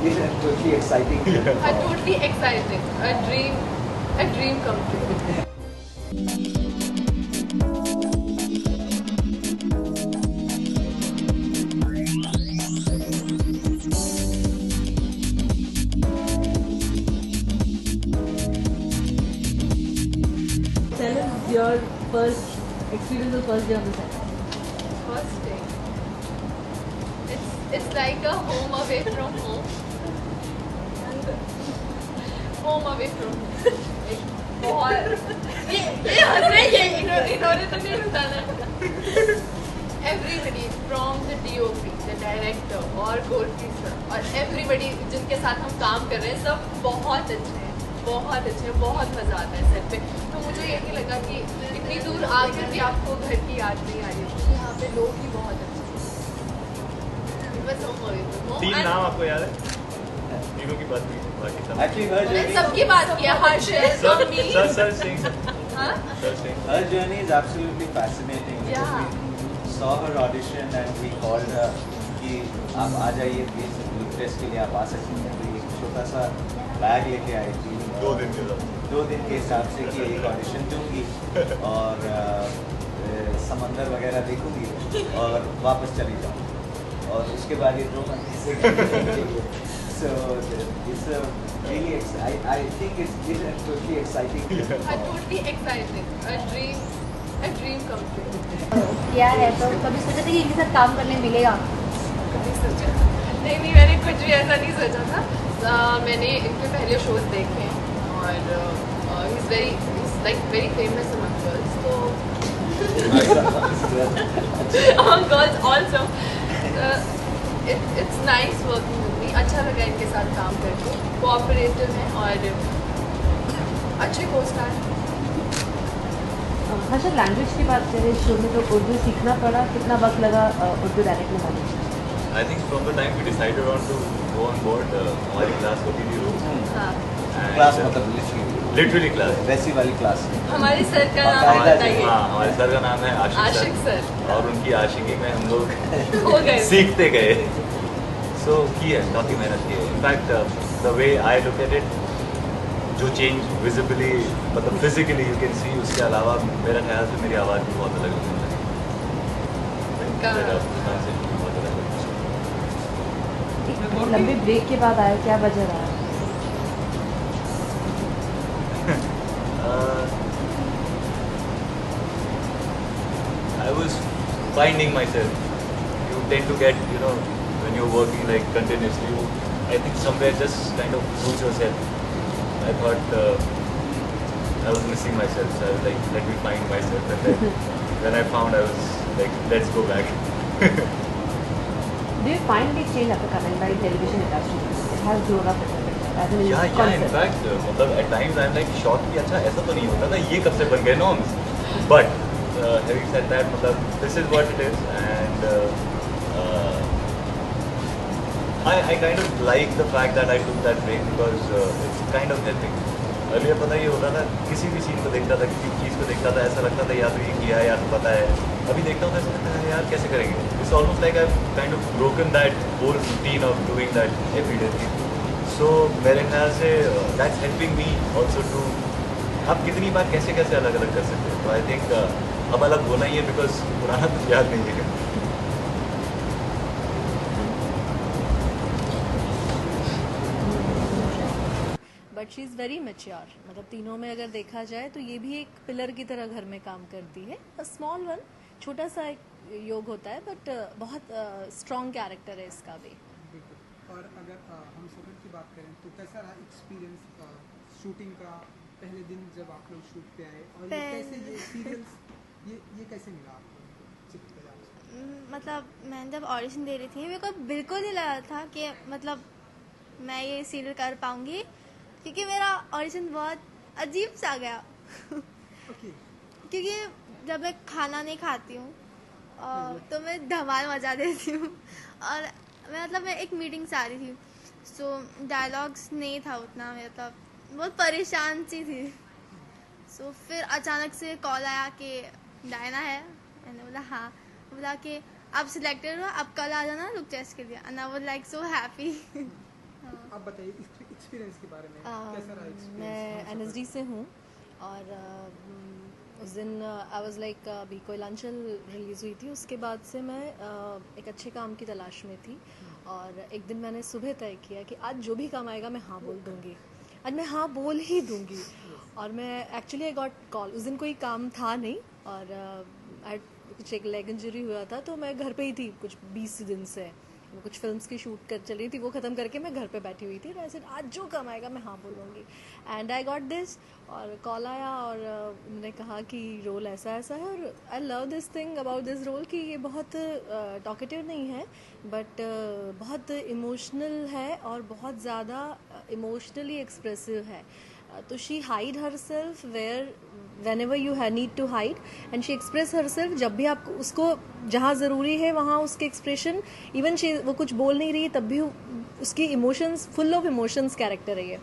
is a totally exciting film. Totally exciting. A dream come true. Tell us your first experience of first day on the set. First day. It's like a home away from home. Home away from home. बहुत ये हंस रहे हैं, इन्होंने तो नहीं बताना. Everybody from the DOP, the director और गोल्फी सर और everybody जिनके साथ हम काम कर रहे हैं सब बहुत अच्छे हैं, बहुत मजा आता है सेट पे. तो मुझे ये नहीं लगा कि इतनी दूर आकर भी आपको घर की याद नहीं आ रही है. यहाँ पे लोग ही बहुत अच्छे हैं. बस home away from home. तीन नाम आपको याद है? तीनों की बात हुई बाकी सब. Actually, her मैंने journey, सबकी बात किया. हर्षद, अम्मी. सर सिंह. हाँ? Sir Singh. her journey is absolutely fascinating. Yeah. We saw her audition and we called her कि आप आ जाइए प्लीज लुक टेस्ट के लिए आप आ सकती हैं. तो एक छोटा सा बैग लेके आई थी. 2 दिन के बाद. 2 दिन के हिसाब से कि एक ऑडिशन दूंगी और समंदर वगैरह देखूंगी और वापस चली जाऊँ और उसके बाद ये 2 महीने से so it's a really I think it's a totally exciting film. Totally exciting. A dream come true. क्या है तो कभी सोचा था कि इनके साथ काम करने मिलेगा? कभी सोचा नहीं, मैंने कुछ भी ऐसा नहीं सोचा था. मैंने इनके पहले शोज देखे हैं और he's like very famous among girls. So among girls also. It's nice working with me. अच्छा लगा इनके साथ काम करके. कोऑपरेटिव हैं और अच्छे को-स्टार. हर्षद, लैंग्वेज की बात करें शो में तो उर्दू सीखना पड़ा. कितना वक्त लगा उर्दू डायरेक्ट में आने में? I think from the time we decided on to go on board, हमारी क्लास होती थी रोज. हाँ. क्लास मतलब लिटरली क्लास. वैसी वाली क्लास. हमारे सर का नाम बाकायदा बताइए. हाँ, हमारे सर का नाम है आशिक सर. और उनकी आशिकी में हम लोग हो गए. सीखते गए. सो की है, काफ़ी मेहनत की है. In fact the way I look at it, जो चेंज विजिबली मतलब फिजिकली यू कैन सी, उसके अलावा मेरे ख्याल से मेरी आवाज़ भी बहुत अलग होने लगी. मेरा pronunciation भी बहुत अलग है. लंबे ब्रेक के बाद आया, क्या वजह रहा? I was finding myself. You tend to get, when you're working like continuously, I think somewhere just kind of lose yourself. I thought I was missing myself, so I was like, let me find myself. And then when I found, I was like, let's go back. Do you find it change after coming by television industry? It has grown up a little bit. As in Yeah, concept. in fact, मतलब at times I'm like shocked कि अच्छा ऐसा तो नहीं होता था, ये कब से बन गए norms. But having said that, मतलब this is what it is, and I kind of like the fact that I took that break because it's kind of helping. Earlier पता ये होता था, किसी भी सीन को देखता था, किसी चीज़ को देखता था, ऐसा लगता था या तो ये किया है या तो पता है. अभी देखता हूँ तो ऐसा लगता है यार कैसे करेंगे. It's almost like I've kind of broken that whole routine of doing that everyday thing. So मेरे ख्याल से that's helping me also to, आप कितनी बार कैसे कैसे अलग अलग कर सकते हो. तो I think अब अलग होना ही है because पुराना तो याद नहीं है. But she is very mature. मतलब तीनों में अगर देखा जाए तो ये भी एक पिलर की तरह घर में काम करती है. स्मॉल वन, छोटा सा एक योग होता है, बट बहुत स्ट्रॉन्ग कैरेक्टर है इसका भी. और अगर हम सोनल की बात करें तो कैसा रहा एक्सपीरियंस शूटिंग का? पहले दिन जब आप लोग शूट पे आए और ये कैसे ये सीरियल्स ये कैसे मिला आपको? मतलब मैं जब ऑडिशन दे रही थी मेरे को बिल्कुल नहीं लगा था कि मतलब मैं ये सीरियल कर पाऊंगी, क्योंकि मेरा ऑडिशन बहुत अजीब सा गया. क्योंकि जब मैं खाना नहीं खाती हूँ तो मैं धमाल मचा देती हूँ. और मैं एक मीटिंग से आ रही थी, सो डायलॉग्स नहीं था उतना, मतलब बहुत परेशान सी थी. सो फिर अचानक से कॉल आया कि डायना है. मैंने बोला हाँ. बोला कि आप सिलेक्टेड हो, आप कल आ जाना लुक टेस्ट के लिए. And I was like so happy. बताइए एक्सपीरियंस के बारे में, कैसा रहा एक्सपीरियंस? मैं NSD से हूँ और उस दिन आई वाज लाइक अभी कोई लंचल रिलीज़ हुई थी, उसके बाद से मैं एक अच्छे काम की तलाश में थी और एक दिन मैंने सुबह तय किया कि आज जो भी काम आएगा मैं हाँ बोल दूँगी, आज मैं हाँ बोल ही दूँगी। और मैं एक्चुअली आई गॉट कॉल, उस दिन कोई काम था नहीं और कुछ एक लेग इंजरी हुआ था तो मैं घर पे ही थी कुछ 20 दिन से, मैं कुछ फिल्म्स की शूट कर चल रही थी, वो ख़त्म करके मैं घर पे बैठी हुई थी। ऐसे आज जो काम आएगा मैं हाँ बोलूँगी एंड आई गॉट दिस और कॉल आया और उन्होंने कहा कि रोल ऐसा ऐसा है और I love this thing about this role कि ये बहुत टॉकेटिव नहीं है बट बहुत इमोशनल है और बहुत ज़्यादा इमोशनली एक्सप्रेसिव है। तो she hide herself whenever you need to hide and she express herself, जब भी आपको उसको जहाँ ज़रूरी है वहाँ उसके एक्सप्रेशन, इवन वो कुछ बोल नहीं रही तब भी उसकी emotions, full of emotions character है ये।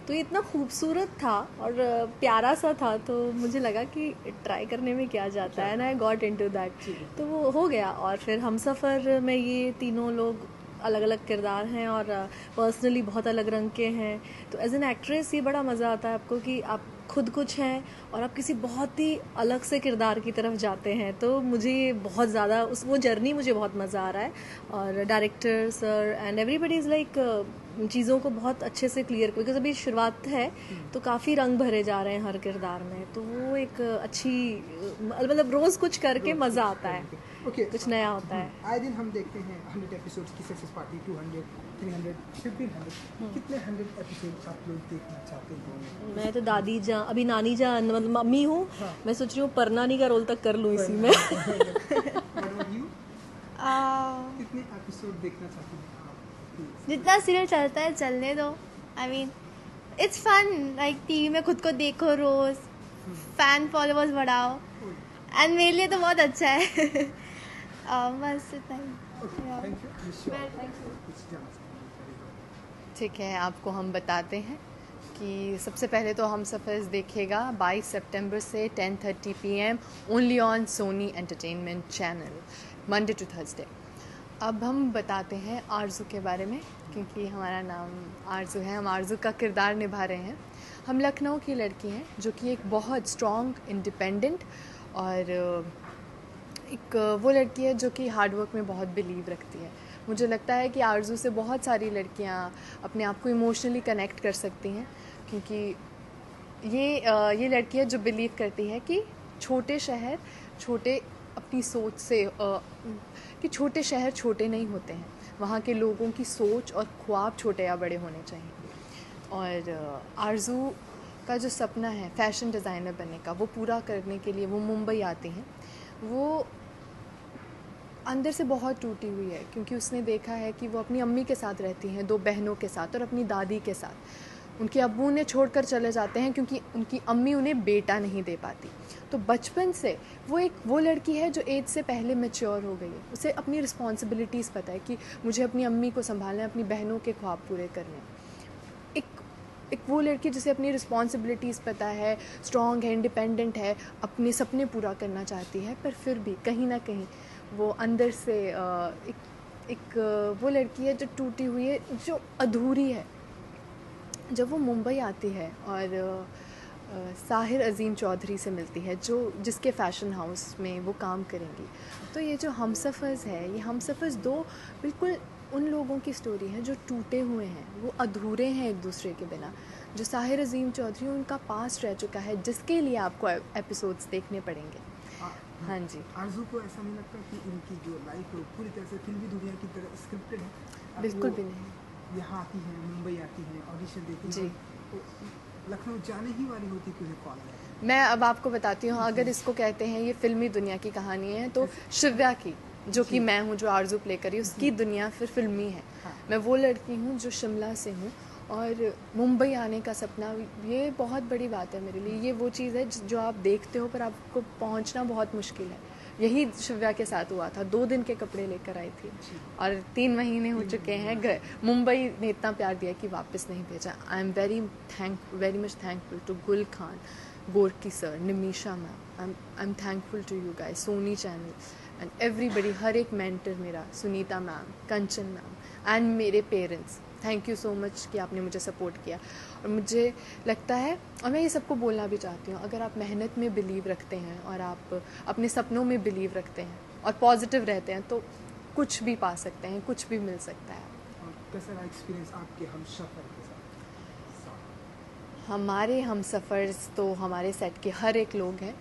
तो ये इतना खूबसूरत था और प्यारा सा था तो मुझे लगा कि ट्राई करने में क्या जाता है, and I got into that, तो वो हो गया। और फिर हमसफ़र में ये तीनों लोग अलग अलग किरदार हैं और पर्सनली बहुत अलग रंग के हैं, तो एज एन एक्ट्रेस ये बड़ा मज़ा आता है आपको कि आप खुद कुछ हैं और आप किसी बहुत ही अलग से किरदार की तरफ जाते हैं। तो मुझे बहुत ज़्यादा वो जर्नी मुझे बहुत मज़ा आ रहा है और director sir and everybody is like चीज़ों को बहुत अच्छे से क्लियर, बिकॉज अभी शुरुआत है तो काफ़ी रंग भरे जा रहे हैं हर किरदार में, तो वो एक अच्छी मतलब रोज़ कुछ करके मज़ा आता है, कुछ नया होता है। आए दिन हम देखते हैं 100 एपिसोड्स की सक्सेस पार्टी, 200, 300, 1500, कितने 100 एपिसोड्स आप लोग देखना चाहते हैं? मैं तो दादी जान, अभी नानी जान, मतलब मम्मी हूँ, मैं सोच रही हूँ परनानी का रोल तक कर लूँ इसी में। कितने एपिसोड देखना चाहते हैं आप? जितना सीरियल चलता है चलने दो। I mean it's fun, like TV में खुद को देखो रोज, फैन फॉलोअर्स बढ़ाओ, एंड मेरे लिए तो बहुत अच्छा है। बस इतना ही। ठीक है, आपको हम बताते हैं कि सबसे पहले तो हमसफ़र देखेगा 22 सितंबर से 10:30 PM only on Sony Entertainment channel, Monday to Thursday. अब हम बताते हैं आरज़ू के बारे में, क्योंकि हमारा नाम आरज़ू है, हम आरज़ू का किरदार निभा रहे हैं। हम लखनऊ की लड़की हैं जो कि एक बहुत स्ट्रॉन्ग, इंडिपेंडेंट और एक वो लड़की है जो कि हार्ड वर्क में बहुत बिलीव रखती है। मुझे लगता है कि आरज़ू से बहुत सारी लड़कियां अपने आप को इमोशनली कनेक्ट कर सकती हैं, क्योंकि ये लड़की है जो बिलीव करती है कि छोटे शहर छोटे अपनी सोच से कि छोटे शहर छोटे नहीं होते हैं, वहाँ के लोगों की सोच और ख्वाब छोटे या बड़े होने चाहिए। और आरज़ू का जो सपना है फैशन डिज़ाइनर बनने का, वो पूरा करने के लिए वो मुंबई आती हैं। वो अंदर से बहुत टूटी हुई है, क्योंकि उसने देखा है कि वो अपनी अम्मी के साथ रहती हैं, 2 बहनों के साथ और अपनी दादी के साथ। उनके अब्बू उन्हें छोड़कर चले जाते हैं क्योंकि उनकी अम्मी उन्हें बेटा नहीं दे पाती। तो बचपन से वो लड़की है जो एज से पहले मैच्योर हो गई है। उसे अपनी रिस्पॉन्सिबिलिटीज़ पता है कि मुझे अपनी अम्मी को संभालना है, अपनी बहनों के ख्वाब पूरे करने हैं। एक वो लड़की जिसे अपनी रिस्पॉन्सिबिलिटीज़ पता है, स्ट्रॉन्ग है, इंडिपेंडेंट है, अपने सपने पूरा करना चाहती है, पर फिर भी कहीं ना कहीं वो अंदर से वो लड़की है जो टूटी हुई है, जो अधूरी है। जब वो मुंबई आती है और साहिर अजीम चौधरी से मिलती है, जिसके फ़ैशन हाउस में वो काम करेंगी, तो ये जो हमसफ़र्स है, ये हमसफ़र्स 2 बिल्कुल उन लोगों की स्टोरी है जो टूटे हुए हैं, वो अधूरे हैं एक दूसरे के बिना। जो साहिर अजीम चौधरी, उनका पास्ट रह चुका है, जिसके लिए आपको एपिसोड्स देखने पड़ेंगे। हाँ जी। आरज़ू को ऐसा नहीं लगता कि इनकी जो लाइफ है पूरी तरह से फिल्मी दुनिया की तरह स्क्रिप्टेड है? बिल्कुल भी नहीं। यहाँ आती हैं, मुंबई आती हैं, ऑडिशन देती जी। हैं, तो लखनऊ जाने ही वाली होती कि उन्हें कॉल आया। मैं अब आपको बताती हूँ, अगर इसको कहते हैं ये फिल्मी दुनिया की कहानी है, तो शिव्या की, जो कि मैं हूँ, जो आरज़ू प्ले करी, उसकी दुनिया फिर फिल्मी है। मैं वो लड़की हूँ जो शिमला से हूँ और मुंबई आने का सपना, ये बहुत बड़ी बात है मेरे लिए। ये वो चीज़ है जो आप देखते हो पर आपको पहुँचना बहुत मुश्किल है। यही शिव्या के साथ हुआ था। 2 दिन के कपड़े लेकर आई थी और 3 महीने हो चुके हैं। मुंबई ने इतना प्यार दिया कि वापस नहीं भेजा। I am very much thankful to Gul Khan, Gorki sir, Nimisha ma'am. I am thankful to you guys, Sony channel and everybody, हर एक मेंटर मेरा, Sunita ma'am, Kanchan ma'am and मेरे parents, thank you so much कि आपने मुझे सपोर्ट किया। और मुझे लगता है, और मैं ये सबको बोलना भी चाहती हूँ, अगर आप मेहनत में बिलीव रखते हैं और आप अपने सपनों में बिलीव रखते हैं और पॉजिटिव रहते हैं तो कुछ भी पा सकते हैं, कुछ भी मिल सकता है। और कैसा रहा एक्सपीरियंस आपके हमसफर के साथ? हमारे हमसफ़र्स तो हमारे सेट के हर एक लोग हैं,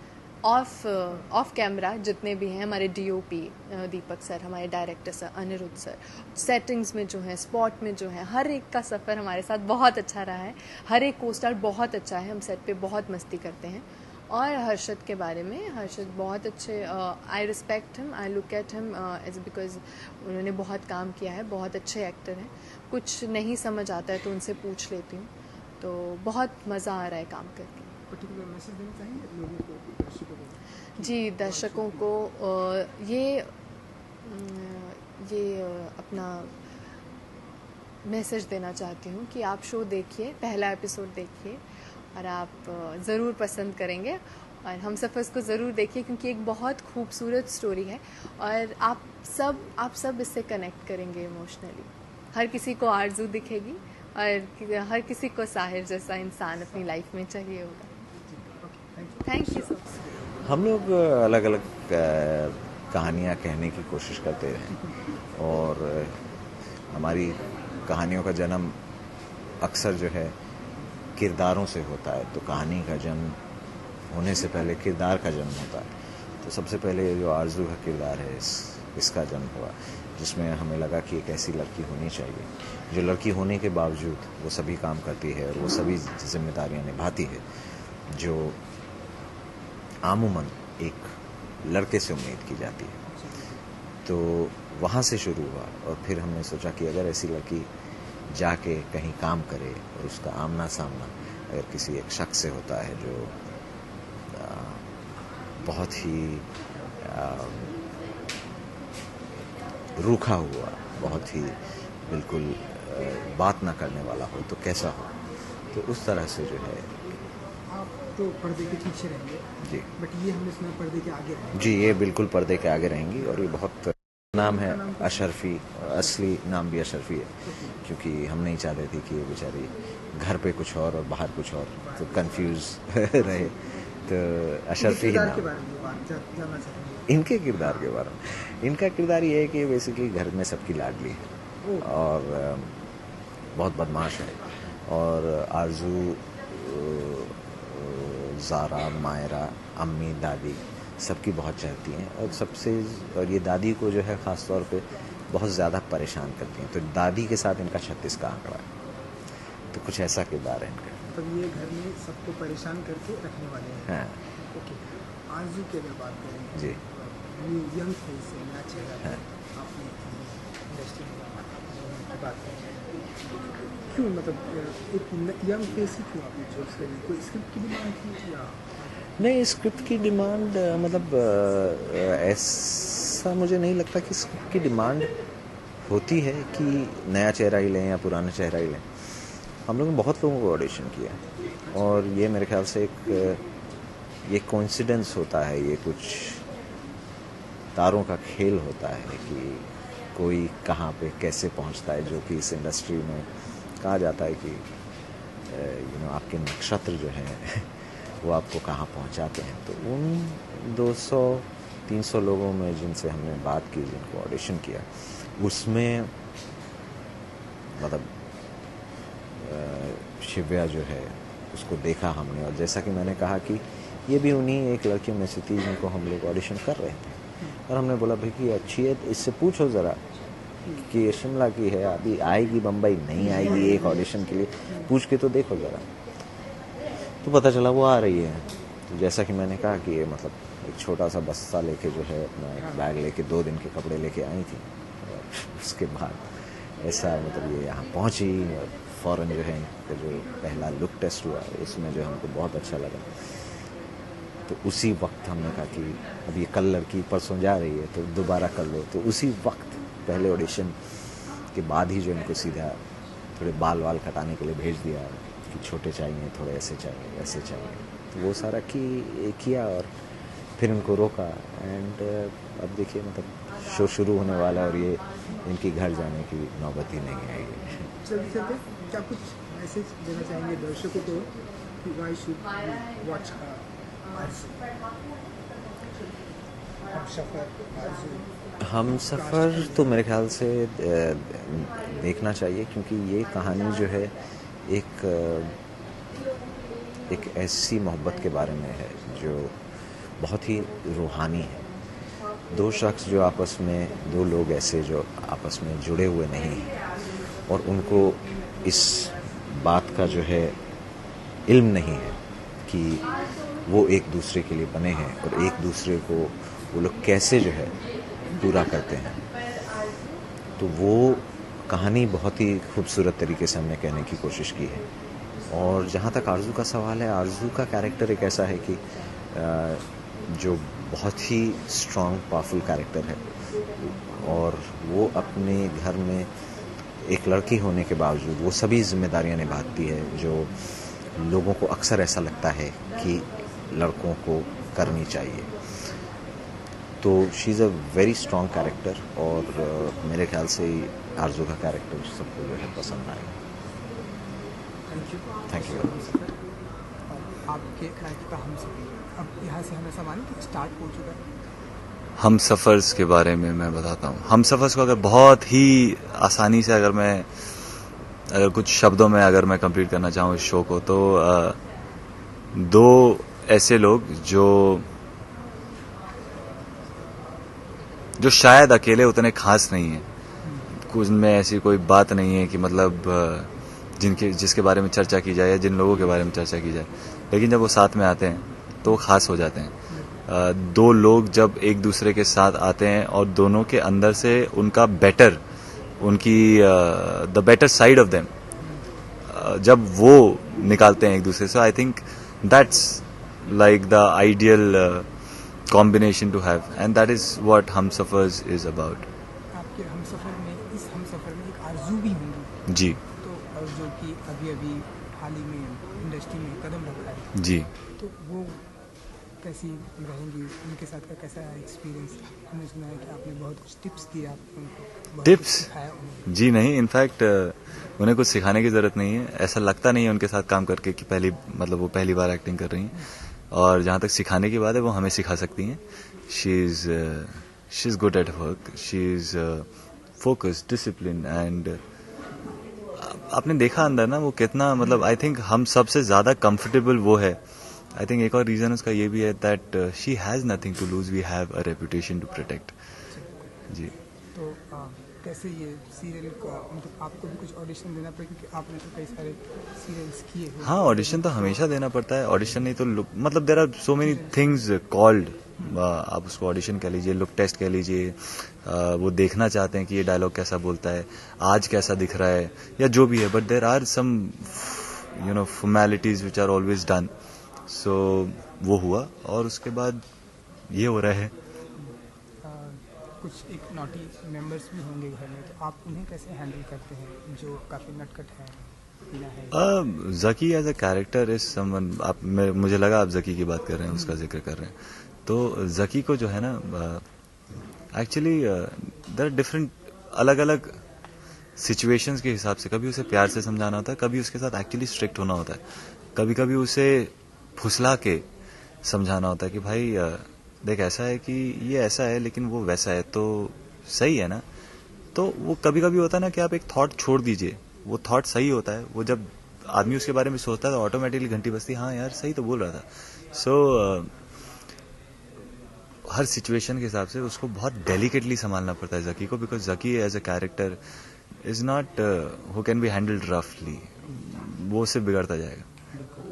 ऑफ कैमरा जितने भी हैं, हमारे डीओपी दीपक सर, हमारे director sir Aniruddh sir, settings में जो है, स्पॉट में जो है, हर एक का सफ़र हमारे साथ बहुत अच्छा रहा है। हर एक को स्टार बहुत अच्छा है, हम सेट पे बहुत मस्ती करते हैं। और हर्षद के बारे में, हर्षद बहुत अच्छे, I respect him, I look at him as because उन्होंने बहुत काम किया है, बहुत अच्छे एक्टर हैं। कुछ नहीं समझ आता है तो उनसे पूछ लेती हूँ, तो बहुत मज़ा आ रहा है काम करके। पर्टिकुलर मैसेज देना चाहिए लोगों को, दर्शकों को? जी, दर्शकों को अपना मैसेज देना चाहती हूँ कि आप शो देखिए, पहला एपिसोड देखिए और आप ज़रूर पसंद करेंगे। और हमसफ़र्स को ज़रूर देखिए क्योंकि एक बहुत खूबसूरत स्टोरी है और आप सब इससे कनेक्ट करेंगे इमोशनली। हर किसी को आरज़ू दिखेगी और हर किसी को साहिर जैसा इंसान अपनी लाइफ में चाहिए होगा। Thank you so much. हम लोग अलग अलग कहानियाँ कहने की कोशिश करते हैं और हमारी कहानियों का जन्म अक्सर जो है किरदारों से होता है। तो कहानी का जन्म होने से पहले किरदार का जन्म होता है। तो सबसे पहले जो आरज़ू का किरदार है इसका जन्म हुआ, जिसमें हमें लगा कि एक ऐसी लड़की होनी चाहिए जो लड़की होने के बावजूद वो सभी काम करती है और वो सभी जिम्मेदारियां निभाती है जो आमूमन एक लड़के से उम्मीद की जाती है। तो वहाँ से शुरू हुआ और फिर हमने सोचा कि अगर ऐसी लड़की जाके कहीं काम करे और उसका आमना सामना अगर किसी एक शख्स से होता है जो बहुत ही रूखा हुआ, बहुत ही बिल्कुल बात ना करने वाला हो तो कैसा हो। तो उस तरह से जो है आप तो पर्दे के पीछे रहेंगे जी, बट ये हमने सुना पर्दे के आगे रहेंगे। जी, ये बिल्कुल पर्दे के आगे रहेंगी और ये बहुत नाम है अशरफी, असली नाम भी अशरफी है क्योंकि हम नहीं चाहते थे कि ये बेचारी घर पे कुछ और बाहर कुछ और तो कंफ्यूज रहे। तो अशरफी ही नाम। के बारे में बात जानना चाहेंगे? इनके किरदार के बारे में, इनका किरदार ये है कि बेसिकली घर में सबकी लाडली है और बहुत बदमाश है और आरज़ू, ज़ारा, मायरा, अम्मी, दादी सबकी बहुत चाहती हैं और ये दादी को जो है ख़ास तौर पे बहुत ज़्यादा परेशान करती हैं। तो दादी के साथ इनका 36 का आंकड़ा है, तो कुछ ऐसा किरदार है इनका। तो ये घर में सबको परेशान करके रखने वाले हैं। हाँ ओके, आरज़ू की अगर बात करें जी, ये यंग फेस है, नया चेहरा है, आपने इंडस्ट्री में की बात करें, क्यों मतलब एक यंग फेस ही क्यों आपने चूज़ करी? कोई स्क्रिप्ट की डिमांड थी या नहीं? स्क्रिप्ट की डिमांड मतलब ऐसा मुझे नहीं लगता कि स्क्रिप्ट की डिमांड होती है कि नया चेहरा ही लें या पुराना चेहरा ही लें। हम लोगों ने बहुत लोगों को ऑडिशन किया और ये मेरे ख्याल से ये कोइंसिडेंस होता है, ये कुछ तारों का खेल होता है कि कोई कहाँ पे कैसे पहुँचता है, जो कि इस इंडस्ट्री में कहा जाता है कि आपके नक्षत्र जो हैं वो आपको कहाँ पहुँचाते हैं। तो उन 200-300 लोगों में जिनसे हमने बात की, जिनको ऑडिशन किया, उसमें मतलब शिव्या जो है उसको देखा हमने और जैसा कि मैंने कहा कि ये भी उन्हीं एक लड़कियों में से थी जिनको हम लोग ऑडिशन कर रहे थे और हमने बोला भाई कि अच्छी है, इससे पूछो ज़रा कि ये शिमला की है, अभी आएगी बम्बई नहीं आएगी एक ऑडिशन के लिए, पूछ के तो देखो ज़रा। तो पता चला वो आ रही है। तो जैसा कि मैंने कहा कि ये मतलब एक छोटा सा बस्ता लेके जो है अपना एक बैग लेके 2 दिन के कपड़े लेके आई थी और उसके बाद ऐसा मतलब ये यहाँ पहुँची और फ़ौरन जो है इनका जो पहला लुक टेस्ट हुआ उसमें जो हमको बहुत अच्छा लगा। तो उसी वक्त हमने कहा कि अब ये कल लड़की परसों जा रही है तो दोबारा कर लो। तो उसी वक्त पहले ऑडिशन के बाद ही जो इनको सीधा थोड़े बाल कटाने के लिए भेज दिया कि छोटे चाहिए, थोड़े ऐसे चाहिए, वैसे चाहिए। तो वो सारा किया और फिर उनको रोका एंड अब देखिए मतलब शो शुरू होने वाला है और ये इनकी घर जाने की नौबत ही नहीं आएगी। चलते चलते क्या कुछ मैसेज देना चाहेंगे दर्शकों को कि वाई शुड वॉच हम सफ़र तो मेरे ख्याल से देखना चाहिए, क्योंकि ये कहानी जो है एक ऐसी मोहब्बत के बारे में है जो बहुत ही रूहानी है। दो शख्स जो आपस में, दो लोग ऐसे जो आपस में जुड़े हुए नहीं हैं और उनको इस बात का जो है इल्म नहीं है कि वो एक दूसरे के लिए बने हैं और एक दूसरे को वो लोग कैसे जो है पूरा करते हैं। तो वो कहानी बहुत ही खूबसूरत तरीके से हमने कहने की कोशिश की है। और जहाँ तक आरज़ू का सवाल है, आरज़ू का कैरेक्टर एक ऐसा है कि जो बहुत ही स्ट्रॉन्ग पावरफुल कैरेक्टर है और वो अपने घर में एक लड़की होने के बावजूद वो सभी जिम्मेदारियां निभाती है जो लोगों को अक्सर ऐसा लगता है कि लड़कों को करनी चाहिए। तो she is a very strong character और मेरे ख्याल से आरज़ू का कैरेक्टर सबको जो है पसंद आएगा। Thank you. आपके लाइफ का हम सफ़र अब यहाँ से हमें सामान स्टार्ट हो चुका है। हम सफ़र्स के बारे में मैं बताता हूँ। हम सफ़र्स को अगर बहुत ही आसानी से अगर कुछ शब्दों में अगर मैं कंप्लीट करना चाहूँ इस शो को, तो दो ऐसे लोग जो शायद अकेले उतने खास नहीं है, कुछ में ऐसी कोई बात नहीं है कि मतलब जिसके बारे में चर्चा की जाए या जिन लोगों के बारे में चर्चा की जाए, लेकिन जब वो साथ में आते हैं तो खास हो जाते हैं। दो लोग जब एक दूसरे के साथ आते हैं और दोनों के अंदर से उनका the better side of them जब वो निकालते हैं एक दूसरे से, I think that's like the ideal combination to have, and that is what Humsafars is about. आपके हम सफर में एक आरज़ू भी होंगी जी, तो जो कि अभी हाल ही में इंडस्ट्री में कदम रखा है जी, तो वो कैसी रहेंगी, उनके साथ का कैसा एक्सपीरियंस? हमने सुना है कि आपने बहुत कुछ टिप्स दिए, आपको टिप्स? सिखाया उन्हें। जी नहीं, इनफैक्ट उन्हें कुछ सिखाने की ज़रूरत नहीं है। ऐसा लगता नहीं है उनके साथ काम करके कि वो पहली बार एक्टिंग कर रही हैं। और जहाँ तक सिखाने की बात है, वो हमें सिखा सकती हैं। She is good at work, she is focused, discipline, and आपने देखा अंदर ना वो कितना, मतलब आई थिंक हम सबसे ज़्यादा कंफर्टेबल वो है। आई थिंक एक और रीज़न उसका ये भी है that she has nothing to lose, we have a reputation to protect. जी। तो कैसे ये सीरियल का मतलब आपको भी कुछ ऑडिशन देना पड़ेगा, क्योंकि आपने तो कई सारे सीरियल्स किए हैं। हाँ, ऑडिशन तो हमेशा देना पड़ता है। ऑडिशन नहीं तो मतलब there are so many things called, आप उसको ऑडिशन कह लीजिए, लुक टेस्ट कह लीजिए। वो देखना चाहते हैं कि ये डायलॉग कैसा बोलता है, आज कैसा दिख रहा है, या जो भी है, but there are some formalities which are always done. So वो हुआ और उसके बाद ये हो रहा है। कुछ एक नॉटी मेंबर्स भी होंगे घर में, तो आप उन्हें कैसे हैंडल करते हैं जो काफ़ी नटखट हैं? Zaki as a character is someone, मुझे लगा आप ज़की की बात कर रहे हैं, उसका जिक्र कर रहे हैं। तो ज़की को जो है ना, एक्चुअली देयर आर डिफरेंट, अलग अलग सिचुएशंस के हिसाब से कभी उसे प्यार से समझाना होता है, कभी उसके साथ एक्चुअली स्ट्रिक्ट होना होता है, कभी कभी उसे फुसला के समझाना होता है कि भाई देख ऐसा है कि ये ऐसा है लेकिन वो वैसा है, तो सही है ना। तो वो कभी कभी होता है ना कि आप एक थॉट छोड़ दीजिए, वो थॉट सही होता है, वो जब आदमी उसके बारे में सोचता है तो ऑटोमेटिकली घंटी बजती है, हाँ यार सही तो बोल रहा था। सो हर सिचुएशन के हिसाब से उसको बहुत डेलिकेटली संभालना पड़ता है ज़की को, because Zaki as a character is not who can be handled रफली, वो उससे बिगड़ता जाएगा।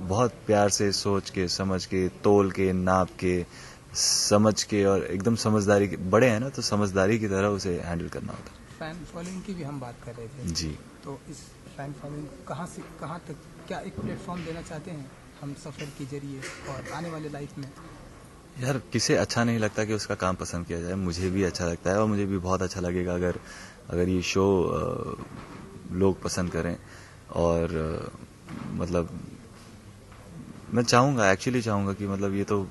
बहुत प्यार से सोच के, समझ के, तोल के, नाप के, समझ के, और एकदम समझदारी के, बड़े हैं ना तो समझदारी की तरह उसे हैंडल करना होता है। फैन फॉलोइंग की भी हम बात कर रहे थे जी। तो इस फैन फॉलोइंग कहाँ से कहाँ तक, क्या एक प्लेटफॉर्म देना चाहते हैं हम सफ़र के जरिए और आने वाले लाइफ में? यार किसे अच्छा नहीं लगता कि उसका काम पसंद किया जाए, मुझे भी अच्छा लगता है और मुझे भी बहुत अच्छा लगेगा अगर ये शो लोग पसंद करें। और मतलब मैं चाहूँगा, एक्चुअली चाहूँगा कि मतलब ये तो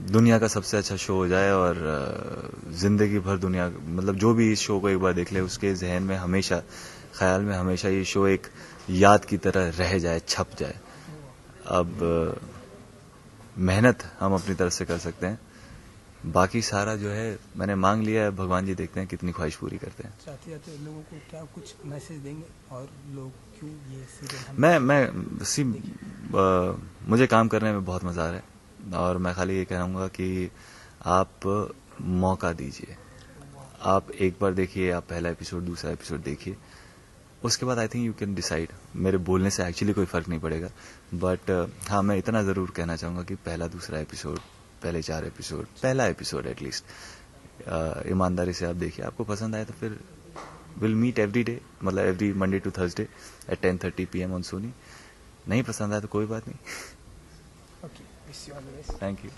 दुनिया का सबसे अच्छा शो हो जाए और जिंदगी भर दुनिया मतलब जो भी इस शो को एक बार देख ले उसके जहन में हमेशा ख्याल में हमेशा ये शो एक याद की तरह रह जाए, छप जाए। अब मेहनत हम अपनी तरफ से कर सकते हैं, बाकी सारा जो है मैंने मांग लिया है, भगवान जी देखते हैं कितनी ख्वाहिश पूरी करते हैं। चाहते जाते लोगों को क्या कुछ मैसेज देंगे और लोग क्यों ये सीरियल मुझे काम करने में बहुत मजा आ रहा है और मैं खाली ये कहूँगा कि आप मौका दीजिए। आप एक बार देखिए, आप पहला एपिसोड दूसरा एपिसोड देखिए, उसके बाद I think you can decide. मेरे बोलने से एक्चुअली कोई फर्क नहीं पड़ेगा, बट हाँ मैं इतना जरूर कहना चाहूँगा कि पहला दूसरा एपिसोड, पहले 4 एपिसोड, पहला एपिसोड एटलीस्ट ईमानदारी से आप देखिए। आपको पसंद आए तो फिर विल मीट एवरी डे, मतलब every Monday to Thursday at 10:30 PM on Sony. नहीं पसंद आया तो कोई बात नहीं। Okay, wish you all the best. Thank you.